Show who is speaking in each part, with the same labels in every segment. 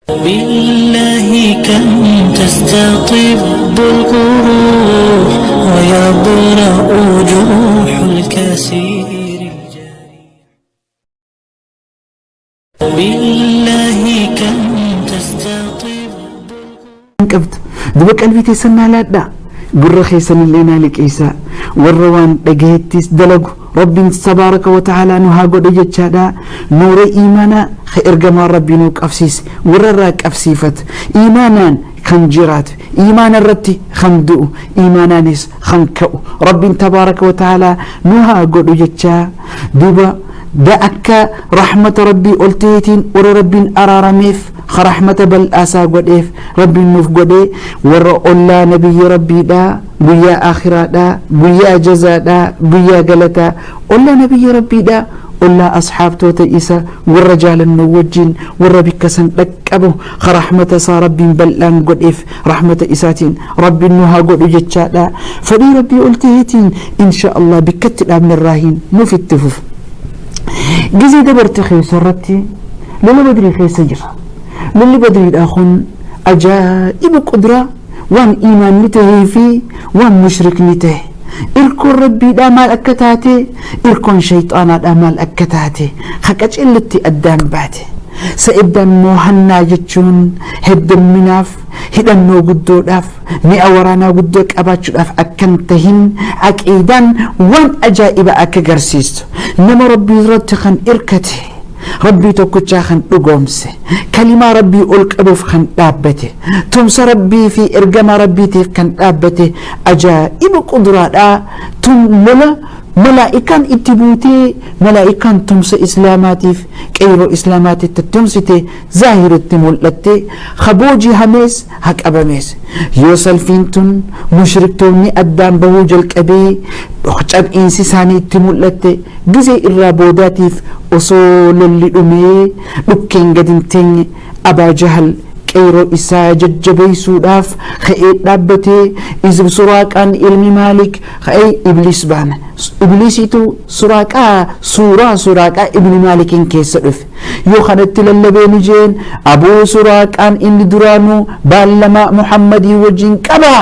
Speaker 1: بالله كم تستطيب القروح ويبرأ جروح الكسير بالله كم تستطيب
Speaker 2: انقبت دو قلبي تسنى لا قرر خيسن لنا لك إيسا والروان دقيتيس دلقو رب تبارك وتعالى نهاقو دجتشادا نور إيمانا خير جمال ربي نوك أفسيس ورراك أفسيفت إيمانا خنجرات إيمانا رتي خندو إيمانا نس خنكو رب تبارك وتعالى نهاقو دجتشا دوبا دا أكا رحمة ربي قلتيتين ور رب أرارميف خرحمة بل آسا قديف ربي نوف قدي ور أولا نبي ربي دا بيا آخرة دا بيا جزا دا بيا قلتا أولا نبي ربي دا أولا أصحاب توتا إيسا والرجال النوجين والربكسن لكبه خرحمة سا ربي بلان قديف رحمة إيساتين ربي نوها قد جتشا دا فدي ربي قلتيتين إن شاء الله بكتل من الراهين نوف التفوف جزي دبرت خيس رتي لولا بدري خيس جرا للي بدري الآخون أجائب قدرة وان إيمان نتهي في وان مشرك نتهي إركون ربي دا مال أكتاتي إركون شيطانا دا مال أكتاتي خكاش إلتي أدام باتي سإبدان موهنا جتشون هدن مناف هدن نو قدو داف ني أورانا قدوك أباتشو داف أكنتهن أكيدان وان أجائب أكغرسيست نما ربي رتخن إركتي ربي توكتشا خن دغومسه كلمة ربي ألق أبوف خن دابته تمس ربي في إرجم ربي تيف خن دابته أجائب قدرات تم ملائكة اتبوتي ملائكة تمس إسلاماتيف كيرو إسلاماتي تتمستي ظاهر التمولتي خبوجي هميس هك أباميس يوصل فينتون مشركتوني أدام بوج الكبي وحجب إنسي ساني التمولتي جزي الرابوداتيف أصول اللي أمي لكين قدمتين أبا جهل كيرو إسا ججبي سوداف خيئ دابتي إذب سراكان علمي مالك خيئ إبليس بان إبليسيتو سراكا ابن مالك كيسرف يوخنت للبين جين أبو سراكان إني درانو بالما محمدي وجين كبا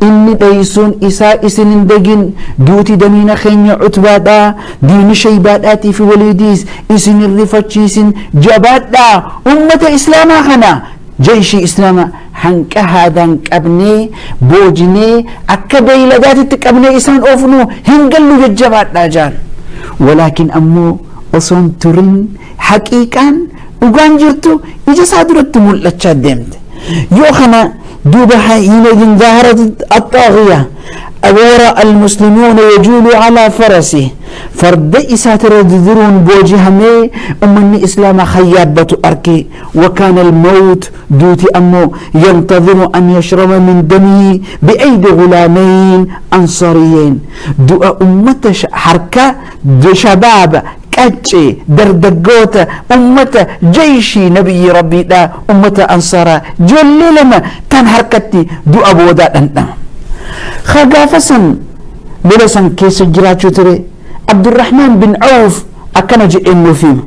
Speaker 2: إني ديسون إسا إسنين دقين دوتي دمين خيني عتبادا دين شيباتاتي في وليديس إسن الرفتشيسن جبادا أمة إسلاما خنا جيشي إسلاما هنك هذا أبني بوجني أكبي لذات تكبني إسان أوفنو هنقلوا ججبات لاجان ولكن أمو أصون ترين حقيقا وقان جرتو إجا صادرت ملتشا ديمت يوخنا دوبها هنا ظهرت الطاغية أورا المسلمون يجول على فرسه فرد إساتر ذرون بوجهمي أمني إسلام خيابة أركي وكان الموت دوتي أمو ينتظر أن يشرب من دمه بأيدي غلامين أنصاريين دو أمة حركة دو شباب كاتشي دردقوت أمة جيشي نبي ربي دا أمة أنصارا جل لما تن حركتي دو أبو دا أنت خغافسن بلسن كيس جراتشو تري عبد الرحمن بن عوف أكنج إنه فيه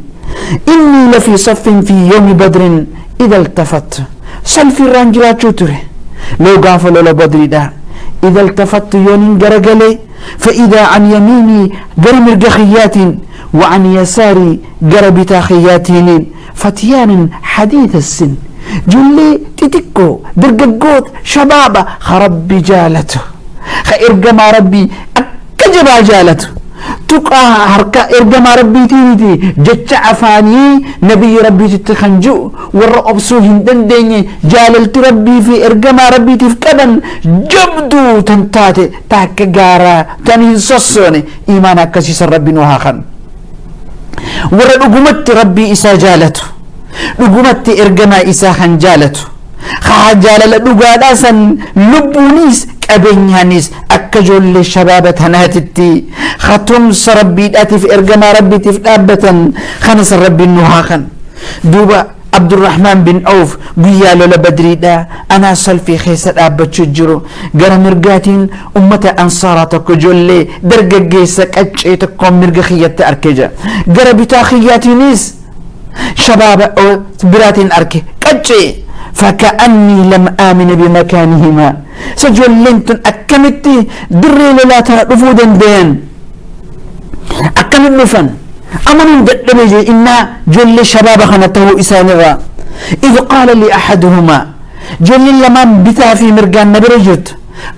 Speaker 2: إني لفي صف في يوم بدر إذا التفت سلفي رانجراتشو تري لو غافل ولا بدري دا إذا التفت يونين جرجلي فإذا عن يميني جرم الجخيات وعن يساري جرب تاخياتين فتيان حديث السن جلي تتكو درققوت شبابة خرب جالته خيرجم ربي أكجب جالته تقع حركة إرجم ربي تيني جتش عفاني نبي ربي تتخنجو والرقب سوهن دندني جاللت ربي في إرجم ربي تفكدن جبدو تنتاتي تاكجارا تاني صصوني إيمانا كسيس ربي نوهاخن ورقمت ربي إسا جالته رقمت إرجم إسا خنجالته خاجال لدقادا سن لبونيس كابينيانيس أكجول للشبابة هناتتي ختم سربي داتي في إرقما ربي تفدابة خنس ربي النهاخن دوبا عبد الرحمن بن عوف قيالو لبدري دا أنا سلفي خيسة أبا تشجرو قرى مرقاتين أمة أنصاراتك جولي درقا قيسك أجيتكم مرقا خيات أركجا قرى بتاخياتي نيس شباب براتين أركي فجي فكأني لم آمن بمكانهما سجولنتن أكمتي دري لا ترفودا دين أكمل نفن أمن دبجي إن جل شباب خنته إسانوا إذ قال لي أحدهما جل لمن بتا في مرقان نبرجت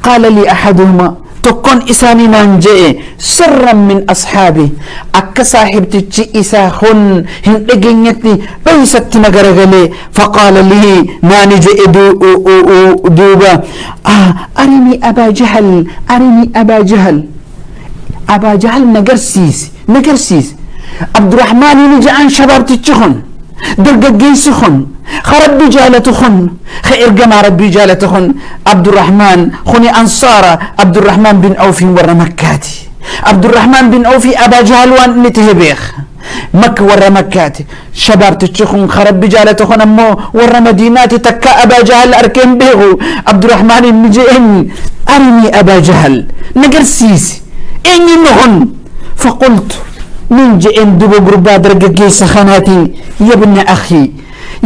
Speaker 2: قال لي أحدهما تكون إساني نانجئ سرا من أصحابي أكا صاحب تجي إساخن هندقينيتي بيست نقرغلي فقال لي نانجئ دوبا أرني أبا جهل أرني أبا جهل أبا جهل نقرسيس عبد الرحمن نجعان شباب تجخن درققين سخن خرب جالتخن خير جمع ربي جالتخن عبد الرحمن خني أنصارا عبد الرحمن بن أوف ورا مكاتي عبد الرحمن بن أوف أبا جهل وان نتهبيخ مكة ورا مكاتي شباب تشخن خرب جالتخن أمو ورا مديناتي تكا أبا جهل أركن بيغو عبد الرحمن نجئن أرني أبا جهل نقرسيس إني نهن فقلت من جئن دبو قربا درققي سخناتي يا ابن أخي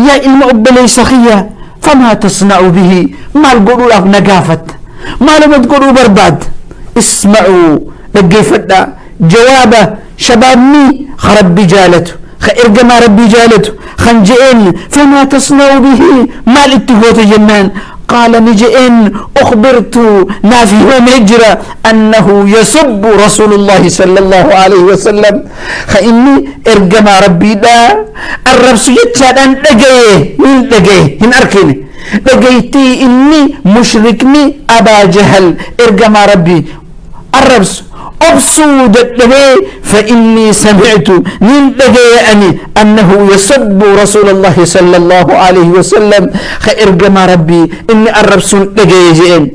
Speaker 2: يا المؤبلي سخية فما تصنع به ما القروا لك نقافت ما لم تقولوا برباد اسمعوا لقي فدا جوابه شبابني خرب بجالته خير ما ربي جالته خنجئن فما تصنع به ما الاتهوت جنان قال نجئن أخبرت نافي ومهجرة أنه يسب رسول الله صلى الله عليه وسلم خإني إرجما ربي دا الرب سيتشاد أن دقيه هن أركيني دقيتي إني مشركني أبا جهل إرجما ربي الرب أبصود الدبي فإني سمعت من دقيئني أنه يسب رسول الله صلى الله عليه وسلم خير جما ربي إني الرسول دقيئين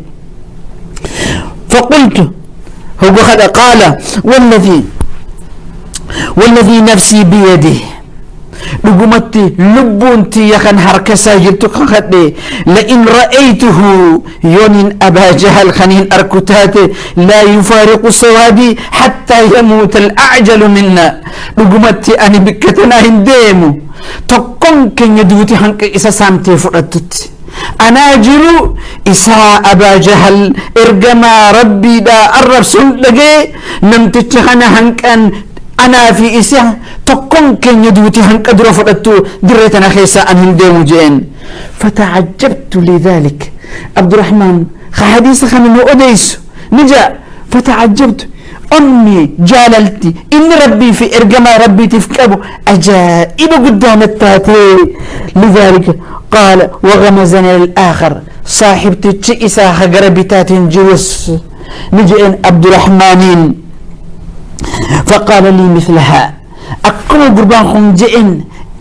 Speaker 2: فقلت هو قال والذي نفسي بيده لقمتي لبونتي يخن حركسا جلتك خدي لئن رأيته يونين أبا جهل خنين أركتاتي لا يفارق سوادي حتى يموت الأعجل منا لقمتي أني بكتنا هنديمو تقوم كن يدوتي هنك إسا سامتي فرطت أنا جلو إسا أبا جهل إرقما ربي دا الرسول لقي نمتتخنا هنك أن أنا في إسا تقوم كن يدوتي هنك أدرو فرطو دريتنا خيسا أن هنديمو جين فتعجبت لذلك عبد الرحمن حديث خمين أديس نجا فتعجبت أمي جاللتي إن ربي في إرقما ربي تفكبه أجائب قدام التاتي لذلك قال وغمزني الآخر صاحب تتشئسا خقربي تاتين جوس نجئن عبد الرحمنين فقال لي مثلها أقول قربان خنجئن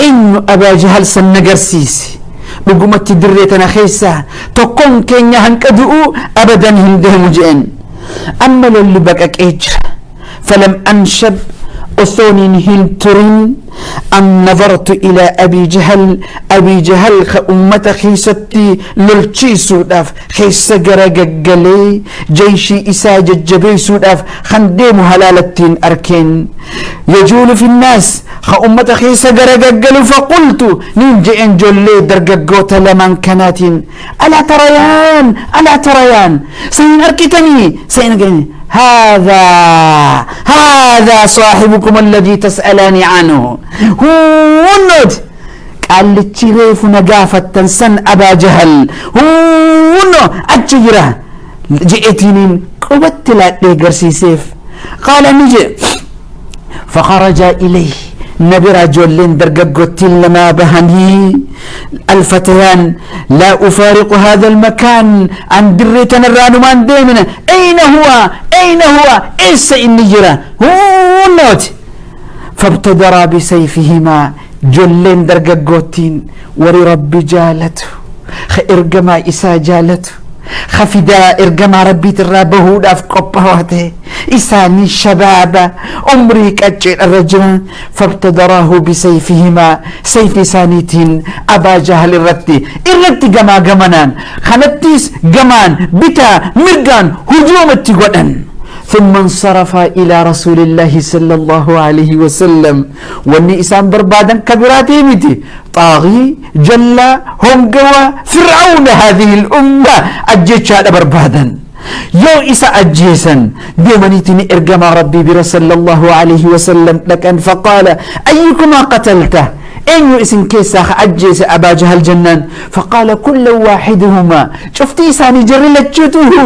Speaker 2: إن أبا جهل سنقرسيس بقومت دريتنا خيسا تقوم كين يهنكدؤ أبدا هندهم جئن أما اللي بقاك إجر فلم أنشب أثونين هلترين أن نظرت إلى أبي جهل خأمة خيستي للشي سوداف خيس قرقلي جيشي إساج الجبي سوداف خنديم هلالتين أركين يجول في الناس خأمة خيس قرقل فقلت ننجي انجلي درققوت لمن كانتين ألا تريان سين أركتني سين أركتني هذا صاحبكم الذي تسألاني عنه هو النود قال لتشريف نقافة تنسن أبا جهل هو أتجرى جئتنين قوت لا تقرسي سيف قال نجي فخرج إليه نبي رجل درققت لما بهني الفتيان لا أفارق هذا المكان عن دريتنا الرانمان ديمنا أين هو إيس إني جرى هو النوت فابتدرا بسيفهما جلين درققوتين وري ربي جالته إرقما إسا جالته خفدا إرقما ربي ترابه داف قبهوته إساني الشباب عمري كأجل الرجل فابتدراه بسيفهما سيف سانيتين أبا جهل الرتي قمانان خنتيس قمان بتا مرقان هجوم التقودن ثم انصرف إلى رسول الله صلى الله عليه وسلم والنئسان بربادا كبراتي متي طاغي جل هنقوى فرعون هذه الأمة أجيتش هذا بربادا يو إسا أجيسا ديمانيتني إرقما ربي برسول الله عليه وسلم لكن فقال أيكما قتلته أين اسم كيسا أجيس أبا جهل جنان فقال كل واحدهما شفتي ساني جري لجته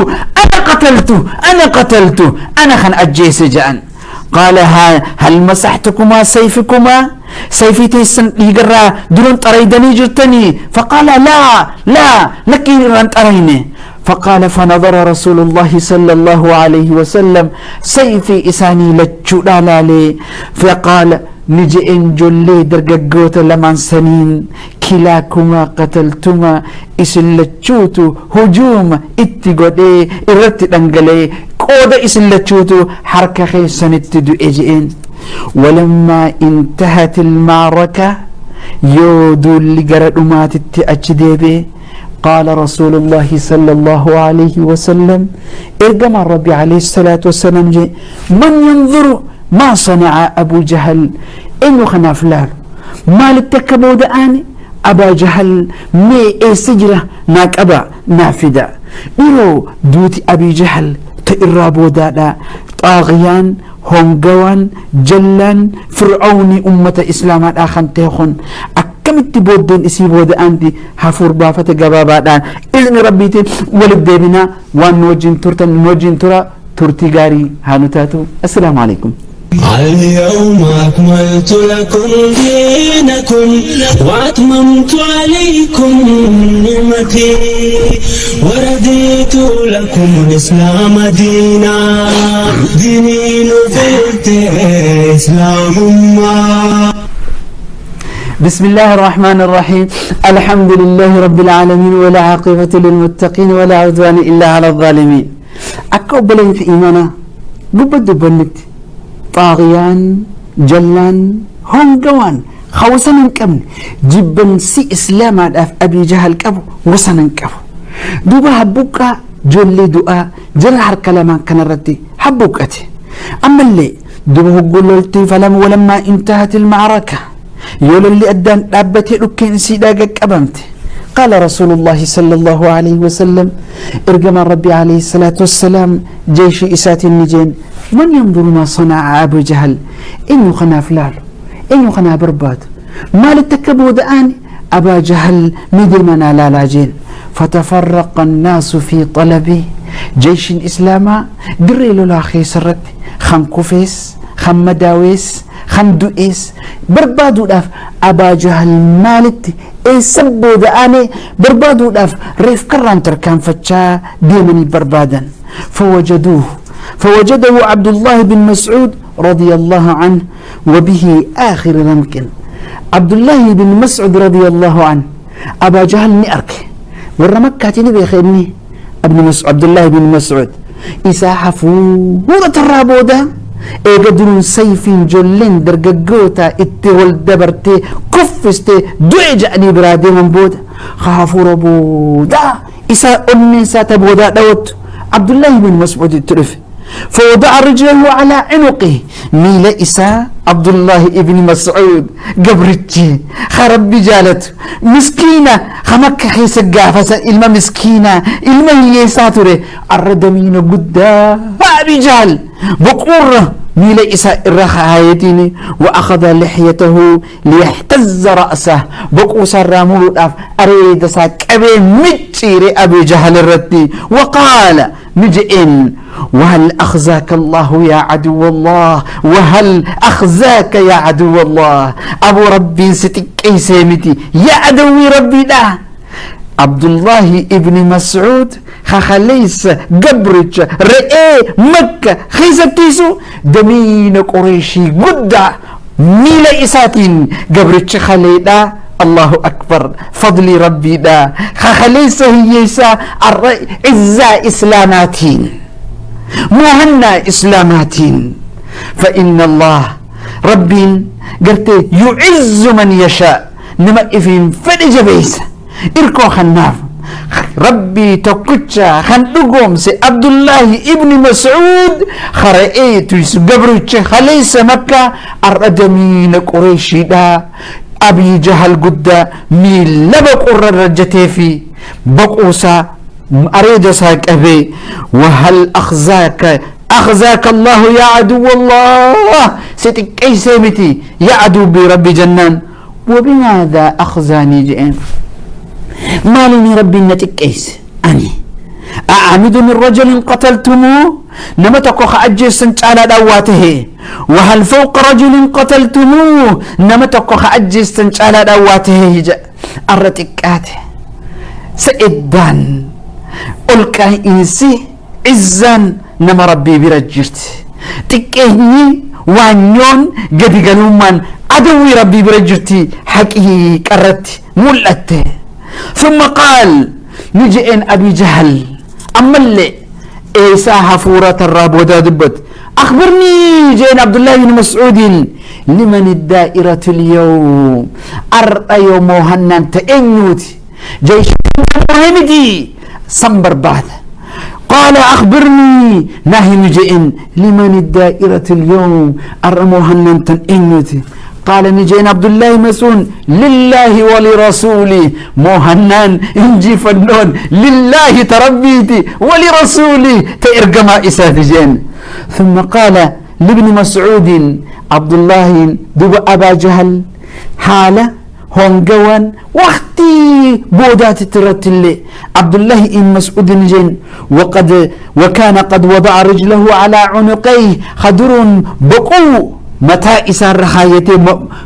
Speaker 2: أنا قتلته أنا خن أجيس جان قال هل مسحتكما سيفكما سيفي تيسن يقرأ دون تريدني جرتني فقال لا لكن ران تريني فقال فنظر رسول الله صلى الله عليه وسلم سيفي إساني لجودا لي فقال نجي انجلي درققوت لمن سنين كلاكما قتلتما اسن لجوتو هجوم اتقودي ارتد انقلي قودة اسن لجوتو حركة خيسان اتدو اجئين ولما انتهت المعركة يودو اللي قردمات اتأجدي قال رسول الله صلى الله عليه وسلم ارقم الرب عليه الصلاة والسلام من ينظر ما صنع أبو جهل إنه خنافلال ما للتكبو دآني أبا جهل مي سجرة ناك أبا نافدة إلو دوتي أبي جهل تإرابو دادا طاغيان هونغوان جلان فرعوني أمة إسلامات آخان تيخون كمتي بودين اسي بود أنتي حفور بافة قبابات إذن ربيتي ولد بنا وان نوجين ترى ترتي غاري هانوتاتو. السلام عليكم.
Speaker 1: اليوم أكملت لكم دينكم وأتممت عليكم نعمتي ورديت لكم الإسلام دينا ديني نفرت إسلام ما.
Speaker 2: بسم الله الرحمن الرحيم الحمد لله رب العالمين ولا عاقبة للمتقين ولا عدوان إلا على الظالمين. أكو بلين في إيمانا قبض بلت طاغيان جلان هونغوان خوسنا كمن جبن سي إسلام أبي جهل كبو وسنا كبو دوبا حبوكا جولي دعاء جل حركة لما كان ردي حبوكتي أما اللي دوبا قلولتي فلم ولما انتهت المعركة يقول اللي أدان أبتي لكين سيداقك أبمت قال رسول الله صلى الله عليه وسلم ارقم ربي عليه الصلاة والسلام جيش إسات النجين من ينظر ما صنع أبو جهل إنه خنا فلال إنه خنا برباد ما للتكبو دآن أبا جهل مدمنا لا لاجين فتفرق الناس في طلبه جيش الإسلام دري لا خيسرت خم كفيس خم مداويس خندوئيس بربادو داف أبا جهل مالت سبو دآني بربادو داف ريف كران تركان فتشا ديمني بربادا فوجده عبد الله بن مسعود رضي الله عنه وبه آخر رمكن عبد الله بن مسعود رضي الله عنه أبا جهل نأرك والرمكاتي بيخيرني عبد الله بن مسعود إساحفو ورة الرابودة eegadurun sayfiin jolleen dargaggoota itti wal dabartee kuffiste du'e jedhanii biraa deeman booda hafuura boodaa isaa onneensaa ta boodaa dhawattu abdullaahi bin mas'uud itti dhufe فوضع رجله على عنقه ميل إساء عبد الله ابن مسعود قبرتي خرب بجالته مسكينة خمك حيث قافة إلما مسكينة إلما يساتره الردمين قدا رجال بقورة ميل إساء الرخايتين وأخذ لحيته ليحتز رأسه بقو سرامور الأف أريد ساك أبي مجير أبي جهل الردي وقال نجئن وهل أخزاك الله يا عدو الله وهل أخزاك يا عدو الله أبو ربي ستك سيمتي يا عدوي ربي لا عبد الله ابن مسعود خليس قبرج رئي مكة خيزتيسو دمين قريشي قدع ميل إساتين قبرج خليدا الله أكبر فضل ربي دا خليس هيسا عزة إسلاماتين مهنا إسلاماتين فإن الله ربي قلت يعز من يشاء نما إفين فدج بيس إركو خناف ربي تكتشا خندقوم سي عبد الله ابن مسعود خرأيت قبرتش خليس مكة الردمين قريشي دا أبي جهل قد ميل لبق الرجتي في بقوسا أريد ساك أبي وهل أخزاك الله يا عدو الله ستك أي سيمتي يا عدو بربي جنان وبماذا أخزاني جئين مالني ربي نتك أيس أني أعمد من رجل قتلتموه نمتك أجيسن على دواته وهل فوق رجل قتلتموه نمتك أجيسن على دواته أرتكاته سئدان ألقى إنسي عزان نما ربي برجرت تكيني وانيون قد قالومان عدوي ربي برجرتي حقي قرت ملأته ثم قال نجئن أبي جهل أما اللي إيسا حفورة الراب ودادبت أخبرني جئن عبد الله بن مسعود لمن الدائرة اليوم أرأى يوم هنان تأنيوتي جيش مهمتي صنبر بعد قال أخبرني نهي نجئن لمن الدائرة اليوم أرأى مهنان تأنيوتي قال نجين عبد الله مسعود لله ولرسوله مهنان انجي فنون لله تربيتي ولرسوله ترجما إسات جين ثم قال لابن مسعود عبد الله دب أبا جهل حالة هونجوان وقتي بودات ترتلي عبد الله إن مسعود جين وكان قد وضع رجله على عنقيه خدر بقو متى إسا الرخايتي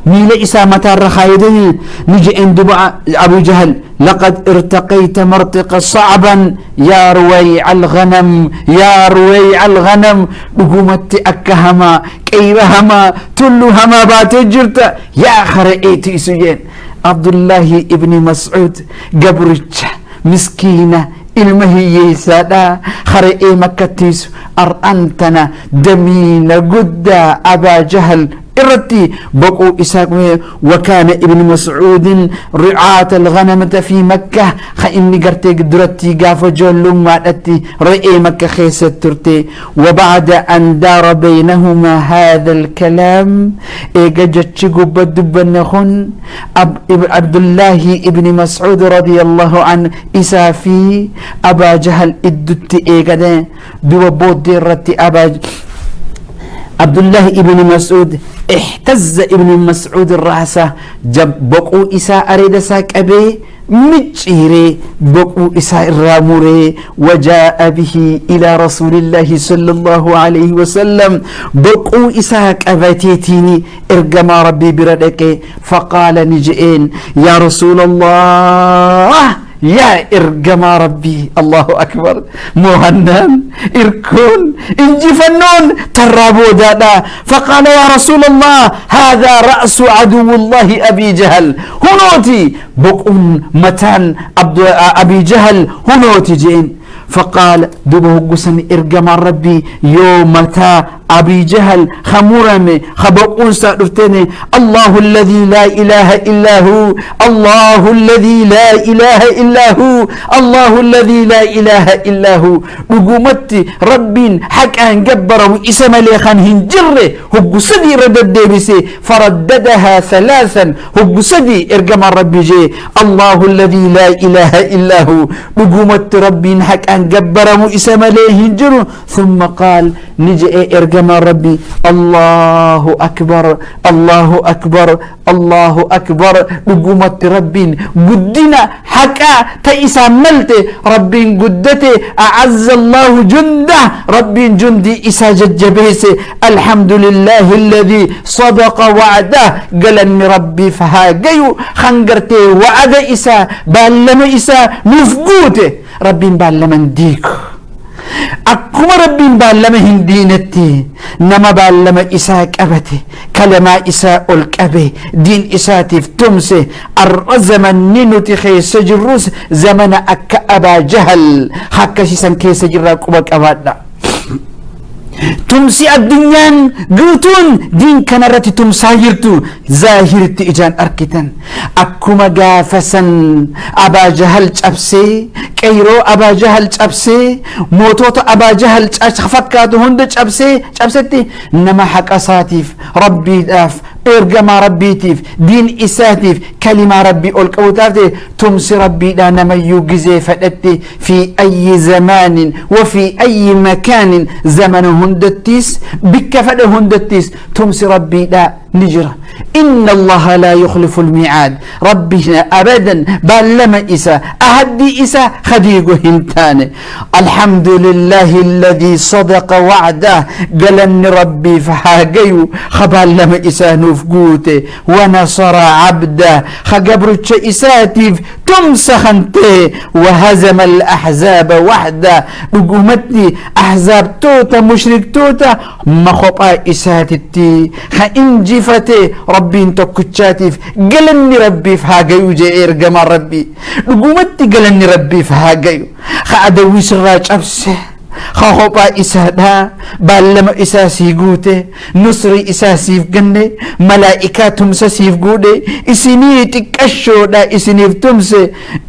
Speaker 2: ميل إسا متى الرخايتي نجي اندبع أبو جهل لقد ارتقيت مرتقا صعبا يا رويع الغنم يا رويع الغنم بقومت أكهما كيرهما تلهما باتجرت يا خرئيتي سجين عبد الله ابن مسعود قبرج مسكينة ilmahiyyeessaadha khara'ee makkattiisu ar'antana damiina guddaa abaa jahal irratti baquu isaa وكان ابن مسعود رعاة الغنمة في مكة خإني قرتي قدرتي قاف جولو مادتي رئي مكة خيست ترتي وبعد أن دار بينهما هذا الكلام إيجاجتش قبد بنخن عبد الله ابن مسعود رضي الله عنه إسافي أبا جهل إدت إيجاده دو بودي رتي عبد الله ابن مسعود احتز ابن مسعود الرأسة جب بقو إساء أريد ساك أبي مجيري بقو إساء الراموري وجاء به إلى رسول الله صلى الله عليه وسلم بقو إساء أباتيتيني ارقم ربي بردك فقال نجئين يا رسول الله يا إرجم ربي الله أكبر مهنان إركون إنجي فنون ترابو دادا فقال يا رسول الله هذا رأس عدو الله أبي جهل هنوتي بقون متان أبي جهل هنوتي جين فقال دبه قسن إرجم ربي يوم متى أبي جهل خمرمي خبقون سأرتني الله الذي لا إله إلا هو الله الذي لا إله إلا هو الله الذي لا إله إلا هو بقومتي رب حكا جبره اسم ليخان هنجره هو سدي ردد بسي فرددها ثلاثا هو سدي إرجم ربي جي الله الذي لا إله إلا هو بقومت رب حكا جبره اسم ليهنجره ثم قال نجئ إرجم ربي الله أكبر الله أكبر الله أكبر بقومة ربي قدنا حكا تيسا ملت ربي قدتي أعز الله جنده ربي جندي إسا ججبيس الحمد لله الذي صدق وعده قال أن ربي فهاجيو خنقرتي وعد إسا بالما إسا مفقوته ربي بالما ديك أكما ربي بالما هندينتي نما بالما إساء كبتي كلمة إساء الكبي دين إساء تفتمسي الرزمن ننتي خيس جروس زمن أكا أبا جهل حكا سيسان كيس جراك وبك أبادا تمسي الدنيا قوتون دين كان رتي تمسايرتو ظاهرتي إجان أركتن أكما قافسا أبا جهل جبسي كيرو أبا جهل جبسي موتوت أبا جهل فكاتو هند جبستي نما حق أساتيف ربي داف إرقما ربي تيف دين إساتيف كلمة ربي أولكوتافتي تمسي ربي دا نما يوغزي فتتي في أي زمان وفي أي مكان زمن هندتيس بك فد هندتيس تمسي ربي دا نجرة إن الله لا يخلف الميعاد ربنا أبدا بل لما إسا أهدي إسا خديق هنتان الحمد لله الذي صدق وعده قلن ربي فحاقيو خبال لما إسا نفقوته ونصر عبده خقبرتش إساتيف تمسخنته وهزم الأحزاب وحده نقومتني أحزاب توتا مشرك توتا مخطأ إساتتي خإنجفتي ربي تكتشاتيف قلني ربي فهاقيو جي إرقما ربي نقومتي قلني ربي فهاقيو خأدوي سراج أبسه خاخوبا إسادا بالما إساسي قوتي نصري إساسيف قني ملائكاتهم ساسيف قودي إسيني تكشو دا إسينيف تمسي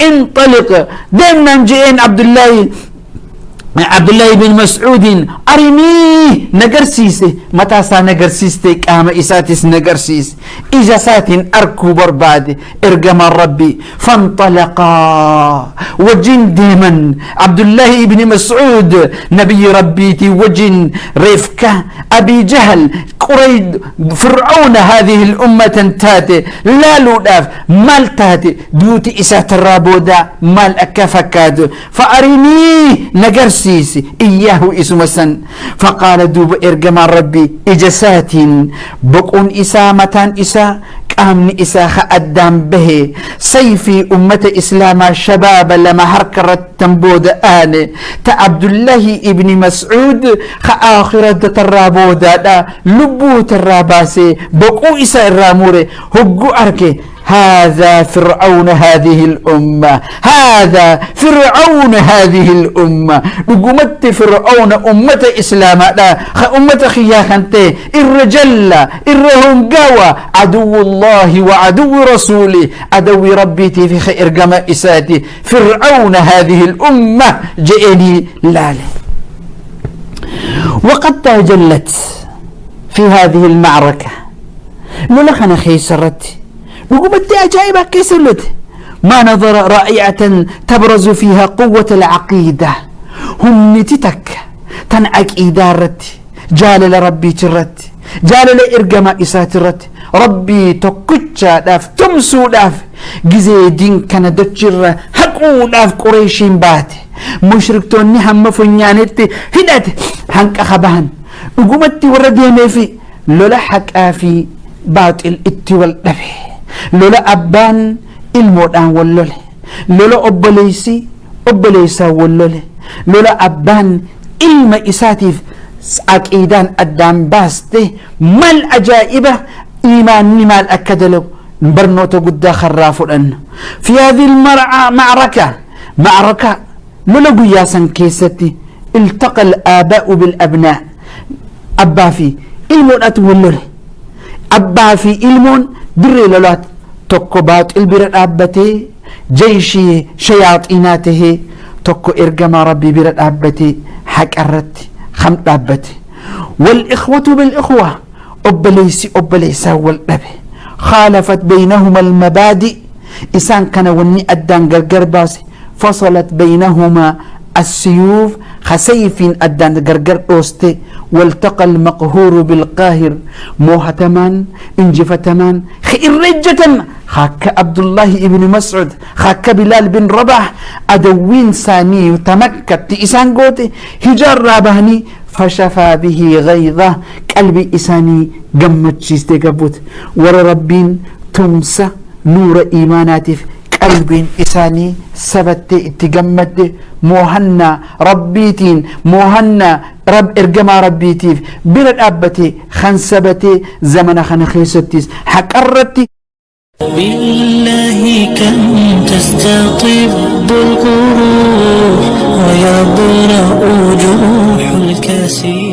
Speaker 2: انطلق دمنا جئين عبد الله بن مسعود أرني نجرسيس متى سا نجرسيستي قام إساتيس نجرسيس إجا ساتين أركو برباد إرقم ربي فانطلقا وجن ديما عبد الله بن مسعود نبي ربيتي وجن رفكة أبي جهل قريد فرعون هذه الأمة تاتي لا لوداف مال تاتي دوتي إسات الرابودا مال أكفكاد فأرني نجرسيس إياه اسمسن فقال دوب إرقم ربي إجسات بقون إسامتان إسا قامني إسا خأدام به سيفي أمة إسلام شباب لما هركرت تنبود آن عبد الله ابن مسعود خآخرة ترابودا لبو تراباسي بقو إسا الراموري هقو أركي هذا فرعون هذه الأمة هذا فرعون هذه الأمة نقومت فرعون أمة إسلام أمة خياخنتي الرجل الرهنقاوة عدو الله وعدو رسوله عدو ربيتي في خير قماء إساتي فرعون هذه الأمة جئني لاله وقد تجلت في هذه المعركة لولخنا خيسرت وقمت أجايبها كيسلت ما نظر رائعة تبرز فيها قوة العقيدة هم نتتك تنعك إدارت جال لربي ترت جال لإرقما إساترت ربي تكتشا داف تمسو داف جزي دين كان دتشر حقو داف قريشين بات مشركتوني هم فنيانتي هدات هنك أخبهن وقمت وردي في لولا حق في باطل الاتوال دفه لولا أبان المودان واللولي لولا أبليسا واللولي لولا أبان ilma isaatiif aqiidaan addaan baaste mal ajaa'iba iimaanni maal akka dalagu barnoota guddaa karraa fudhanna fi hadhihi المعركة lola guyyaa san keessatti iltaqa al-aabaa'u bil-abnaa abbaa fi ilmoodhatu wallole abbaa fi ilmoon dirree lolaat tokko baaxil bira dhaabbatee jayshii shayaaxiinaa tahee tokko ergamaa rabbii bira dhaabbatee haqarratti kham dhaabbate والإخوة بالإخوة أبليسا والنبي خالفت بينهما المبادئ إسان كان وني أدان غرغر باسي فصلت بينهما السيوف خسيف أدان غرغر أوستي والتقى المقهور بالقاهر موهتمان انجفتمان خير رجة خاك عبد الله ابن مسعود خاك بلال بن رباح أدوين ساني تمكت إسان قوتي هجار رابهني فشفى به غيظه قلبي إساني قمت شيستي قبوت ورى ربين تمسى نور إيماناتي قلبين إساني سبت اتقمت موهنا ربيتين موهنا رب إرقما ربيتي برد أبتي خنسبتي زمن خنخيستيس حقرتي
Speaker 3: بالله كم تستطيب القروح ويبرأ جروح الكسير